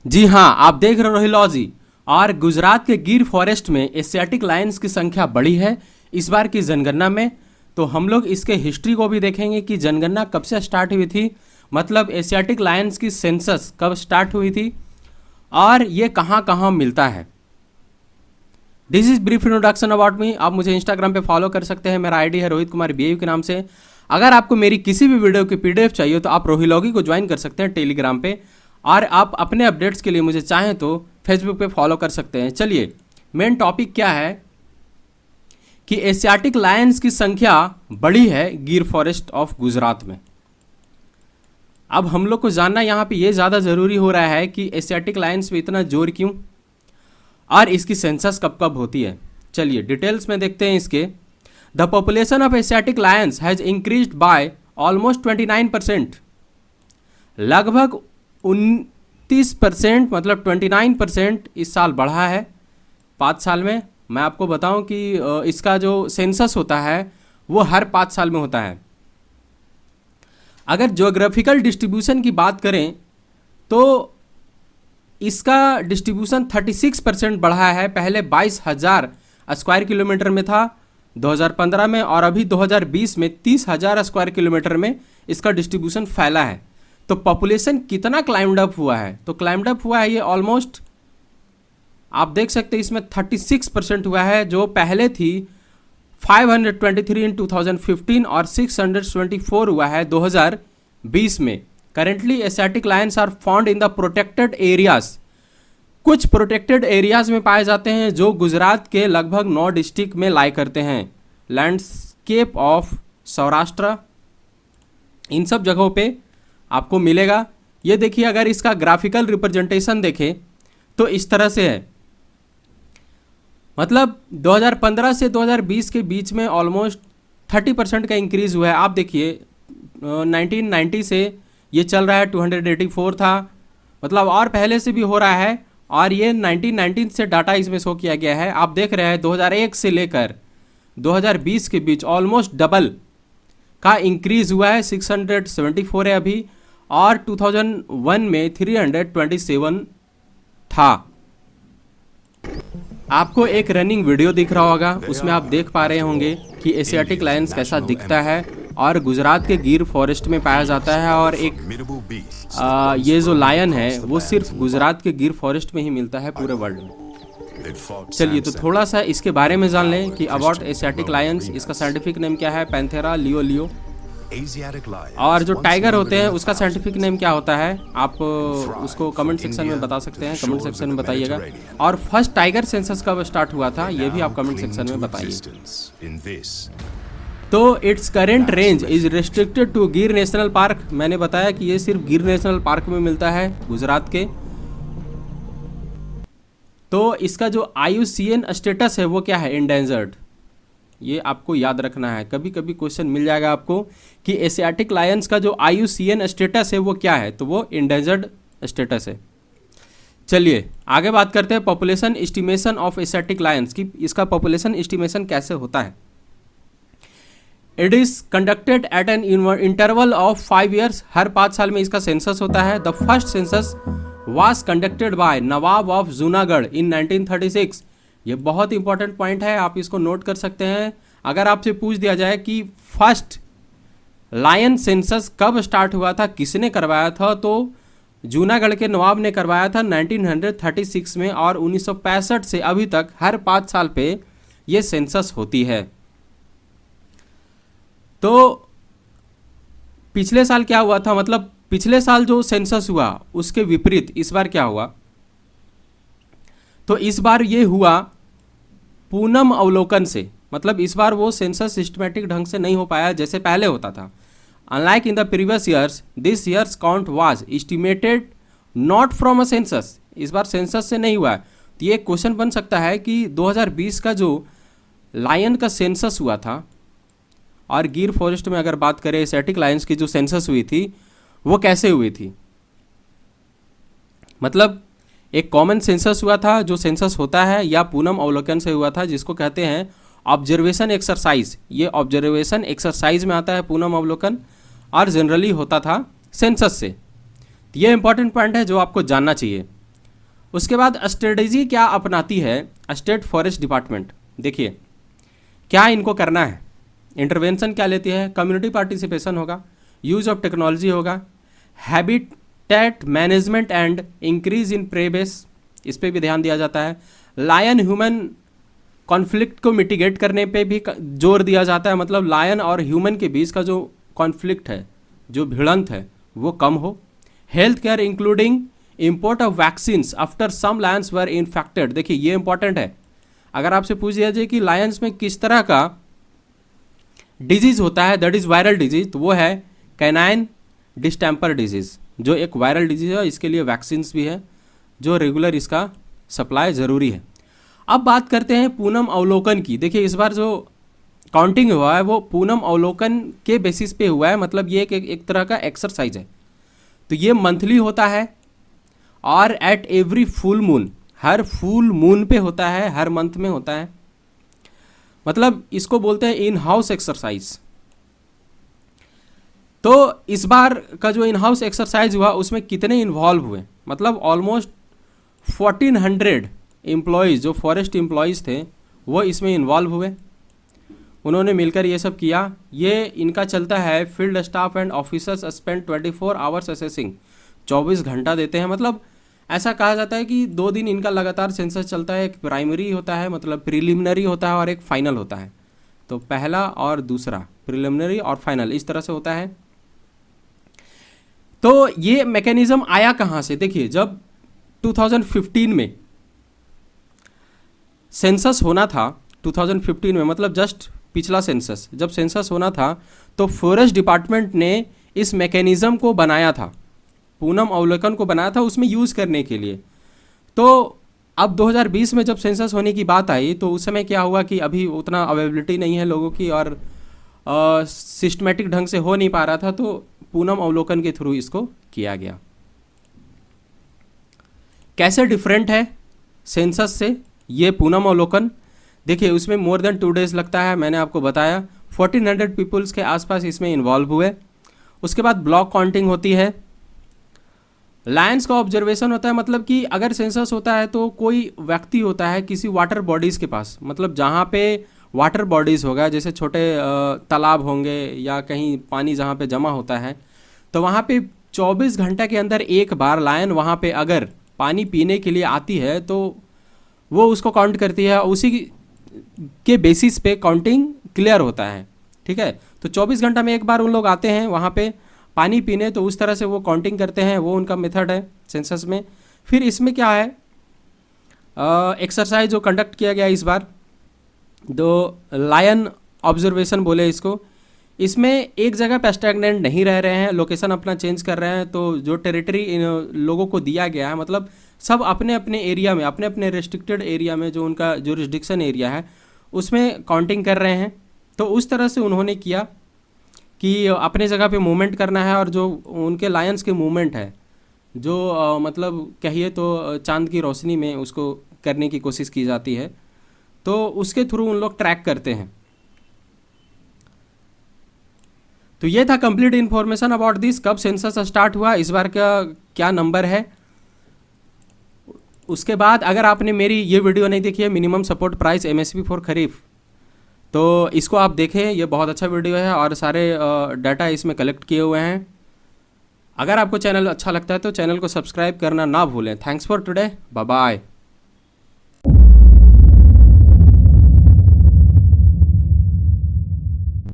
जी हाँ, आप देख रहे हो रोहिलॉजी। और गुजरात के गिर फॉरेस्ट में एशियाटिक लायंस की संख्या बढ़ी है इस बार की जनगणना में। तो हम लोग इसके हिस्ट्री को भी देखेंगे कि जनगणना कब से स्टार्ट हुई थी, मतलब एशियाटिक लायंस की सेंसस कब स्टार्ट हुई थी और ये कहाँ कहाँ मिलता है। This is brief introduction about me. आप मुझे इंस्टाग्राम पे फॉलो कर सकते हैं, मेरा आईडी है रोहित कुमार बीएयू के नाम से। अगर आपको मेरी किसी भी वीडियो की पीडीएफ चाहिए तो आप रोहिलॉगी को ज्वाइन कर सकते हैं टेलीग्राम पे, और आप अपने अपडेट्स के लिए मुझे चाहें तो फेसबुक पे फॉलो कर सकते हैं। चलिए, मेन टॉपिक क्या है कि एशियाटिक लायंस की संख्या बढ़ी है गिर फॉरेस्ट ऑफ गुजरात में। अब हम लोग को जानना यहाँ पे ये ज़्यादा ज़रूरी हो रहा है कि एशियाटिक लायंस पे इतना जोर क्यों और इसकी सेंसस कब कब होती है। चलिए डिटेल्स में देखते हैं इसके। The population of Asiatic Lions has increased by almost 29%, लगभग 29%, मतलब 29% इस साल बढ़ा है 5 साल में। मैं आपको बताऊं कि इसका जो सेंसस होता है वो हर 5 साल में होता है। अगर ज्योग्राफिकल डिस्ट्रीब्यूशन की बात करें तो इसका डिस्ट्रीब्यूशन 36% बढ़ा है। पहले 22,000 स्क्वायर किलोमीटर में था 2015 में, और अभी 2020 में 30,000 स्क्वायर किलोमीटर में इसका डिस्ट्रीब्यूशन फैला है। तो पॉपुलेशन कितना क्लाइम्ड अप हुआ है, तो क्लाइम्ड अप हुआ है ये ऑलमोस्ट, आप देख सकते हैं इसमें 36% हुआ है, जो पहले थी 523 इन 2015 और 624 हुआ है 2020 में। Currently Asiatic lions are found in the protected areas. कुछ प्रोटेक्टेड एरियाज में पाए जाते हैं जो गुजरात के लगभग 9 डिस्ट्रिक्ट में लाई करते हैं। लैंडस्केप ऑफ सौराष्ट्र, इन सब जगहों पे आपको मिलेगा। ये देखिए, अगर इसका ग्राफिकल रिप्रेजेंटेशन देखें तो इस तरह से है, मतलब 2015 से 2020 के बीच में ऑलमोस्ट 30% का इंक्रीज़ हुआ है। आप देखिए 1990 से ये चल रहा है, 284 था, मतलब और पहले से भी हो रहा है। और ये 1919 से डाटा इसमें शो किया गया है। आप देख रहे हैं 2001 से लेकर 2020 के बीच ऑलमोस्ट डबल का इंक्रीज़ हुआ है। 674 है अभी, और 2001 में 327 था। आपको एक रनिंग वीडियो दिख रहा होगा, उसमें आप देख पा रहे होंगे कि एशियाटिक लायंस कैसा दिखता है और गुजरात के गिर फॉरेस्ट में पाया जाता है। और एक ये जो लायन है वो सिर्फ गुजरात के गिर फॉरेस्ट में ही मिलता है पूरे वर्ल्ड में। चलिए तो थोड़ा सा इसके बारे में जान लें कि अबाउट एशियाटिक लायंस। इसका साइंटिफिक नेम क्या है, पैंथेरा लियो। और जो टाइगर होते हैं उसका साइंटिफिक नेम क्या होता है, आप उसको कमेंट सेक्शन में बता सकते हैं, कमेंट सेक्शन में बताइएगा। और फर्स्ट टाइगर सेंसस कब स्टार्ट हुआ था ये भी आप कमेंट सेक्शन में बताइए। तो its current range is restricted to Gir national park. मैंने बताया कि ये सिर्फ गिर नेशनल पार्क में मिलता है गुजरात के। तो इसका जो IUCN स्टेटस है वो क्या है, एंडेंजर्ड। ये आपको याद रखना है, कभी कभी क्वेश्चन मिल जाएगा आपको कि एशियाटिक लायंस का जो IUCN स्टेटस है वो क्या है, तो वो एंडेंजर्ड स्टेटस है। चलिए आगे बात करते हैं population estimation of Asiatic lions की। इसका पॉपुलेशन एस्टिमेशन कैसे होता है। It is conducted at an interval of 5 years. हर 5 साल में इसका सेंसस होता है। The first census was conducted by Nawab of Junagadh in 1936। ये बहुत इंपॉर्टेंट पॉइंट है, आप इसको नोट कर सकते हैं। अगर आपसे पूछ दिया जाए कि फर्स्ट लायन सेंसस कब स्टार्ट हुआ था, किसने करवाया था, तो जूनागढ़ के नवाब ने करवाया था 1936 में। और 1965 से अभी तक हर 5 साल पे ये सेंसस होती है। तो पिछले साल क्या हुआ था, मतलब पिछले साल जो सेंसस हुआ उसके विपरीत इस बार क्या हुआ, तो इस बार ये हुआ पूनम अवलोकन से। मतलब इस बार वो सेंसस सिस्टमेटिक ढंग से नहीं हो पाया जैसे पहले होता था। Unlike in the previous years, this years count was estimated not from a census. इस बार सेंसस से नहीं हुआ है। तो ये क्वेश्चन बन सकता है कि 2020 का जो लायन का सेंसस हुआ था, और गिर फॉरेस्ट में अगर बात करें एशियाटिक लायंस की जो सेंसस हुई थी वो कैसे हुई थी। मतलब एक कॉमन सेंसस हुआ था जो सेंसस होता है, या पूनम अवलोकन से हुआ था जिसको कहते हैं ऑब्जर्वेशन एक्सरसाइज। ये ऑब्जर्वेशन एक्सरसाइज में आता है पूनम अवलोकन, और जनरली होता था सेंसस से। तो ये इंपॉर्टेंट पॉइंट है जो आपको जानना चाहिए। उसके बाद स्ट्रेटेजी क्या अपनाती है स्टेट फॉरेस्ट डिपार्टमेंट, देखिए क्या इनको करना है, इंटरवेंशन क्या लेती है, कम्युनिटी पार्टिसिपेशन होगा, यूज ऑफ टेक्नोलॉजी होगा, habitat management and increase in prey base, इस पर भी ध्यान दिया जाता है, लायन ह्यूमन कॉन्फ्लिक्ट को मिटिगेट करने पे भी जोर दिया जाता है, मतलब लायन और ह्यूमन के बीच का जो कॉन्फ्लिक्ट है, जो भिड़ंत है, वो कम हो, health care including import of vaccines after some lions were infected, देखिए ये इंपॉर्टेंट है, अगर आपसे पूछ दिया जाए कि लायंस में किस तरह का डिजीज होता है दैट इज वायरल डिजीज, तो वो है कैनाइन डिस्टेम्पर डिजीज, जो एक वायरल डिजीज है, इसके लिए वैक्सीन्स भी है, जो रेगुलर इसका सप्लाई ज़रूरी है। अब बात करते हैं पूनम अवलोकन की, देखिए इस बार जो काउंटिंग हुआ है वो पूनम अवलोकन के बेसिस पे हुआ है, मतलब ये एक तरह का एक्सरसाइज है, तो ये मंथली होता है और at every full moon, her full moon पे होता है, हर मंथ में होता है, मतलब इसको बोलते हैं इन हाउस एक्सरसाइज। तो इस बार का जो इन हाउस एक्सरसाइज हुआ उसमें कितने इन्वॉल्व हुए, मतलब ऑलमोस्ट 1400 एम्प्लॉयज़ जो फॉरेस्ट एम्प्लॉयज़ थे वो इसमें इन्वॉल्व हुए, उन्होंने मिलकर ये सब किया। ये इनका चलता है field staff and officers spend 24 hours assessing, 24 घंटा देते हैं, मतलब ऐसा कहा जाता है कि 2 दिन इनका लगातार सेंसस चलता है, एक प्राइमरी होता है मतलब प्रिलिमिनरी होता है और एक फाइनल होता है, तो पहला और दूसरा प्रिलिमिनरी और फाइनल इस तरह से होता है। तो ये मैकेनिज्म आया कहाँ से, देखिए जब 2015 में सेंसस होना था, 2015 में मतलब जस्ट पिछला सेंसस, जब सेंसस होना था तो फॉरेस्ट डिपार्टमेंट ने इस मैकेनिज्म को बनाया था, पूनम अवलोकन को बनाया था उसमें यूज़ करने के लिए। तो अब 2020 में जब सेंसस होने की बात आई तो उस समय क्या हुआ कि अभी उतना अवेलेबिलिटी नहीं है लोगों की और सिस्टमेटिक ढंग से हो नहीं पा रहा था, तो पूनम अवलोकन के थ्रू इसको किया गया। कैसे डिफरेंट है सेंसस से ये पूनम अवलोकन, देखिए उसमें मोर देन 2 डेज लगता है, मैंने आपको बताया 1400 पीपल्स के आसपास इसमें इन्वॉल्व हुए। उसके बाद ब्लॉक काउंटिंग होती है, लायंस का ऑब्जर्वेशन होता है, मतलब कि अगर सेंसस होता है तो कोई व्यक्ति होता है किसी वाटर बॉडीज़ के पास, मतलब जहाँ पे वाटर बॉडीज़ होगा, जैसे छोटे तालाब होंगे या कहीं पानी जहाँ पे जमा होता है, तो वहाँ पे 24 घंटा के अंदर एक बार लायन वहाँ पे अगर पानी पीने के लिए आती है तो वो उसको काउंट करती है, उसी के बेसिस पे काउंटिंग क्लियर होता है, ठीक है। तो 24 घंटा में एक बार उन लोग आते हैं वहाँ पे पानी पीने, तो उस तरह से वो काउंटिंग करते हैं, वो उनका मेथड है सेंसस में। फिर इसमें क्या है, एक्सरसाइज जो कंडक्ट किया गया इस बार, दो लायन ऑब्जर्वेशन बोले इसको, इसमें एक जगह पे स्टैग्नेंट नहीं रह रहे हैं, लोकेशन अपना चेंज कर रहे हैं, तो जो टेरिटरी इन लोगों को दिया गया है, मतलब सब अपने अपने एरिया में, अपने अपने रेस्ट्रिक्टेड एरिया में जो उनका जुरिस्डिक्शन एरिया है उसमें काउंटिंग कर रहे हैं। तो उस तरह से उन्होंने किया कि अपने जगह पे मूवमेंट करना है, और जो उनके लायंस के मूवमेंट है जो मतलब कहिए तो चांद की रोशनी में उसको करने की कोशिश की जाती है, तो उसके थ्रू उन लोग ट्रैक करते हैं। तो ये था कंप्लीट इन्फॉर्मेशन अबाउट दिस, कब सेंसस स्टार्ट हुआ, इस बार का क्या नंबर है। उसके बाद अगर आपने मेरी ये वीडियो नहीं देखी है, minimum support price MSP for kharif, तो इसको आप देखें, ये बहुत अच्छा वीडियो है और सारे डाटा इसमें कलेक्ट किए हुए हैं। अगर आपको चैनल अच्छा लगता है तो चैनल को सब्सक्राइब करना ना भूलें। Thanks for today, bye bye.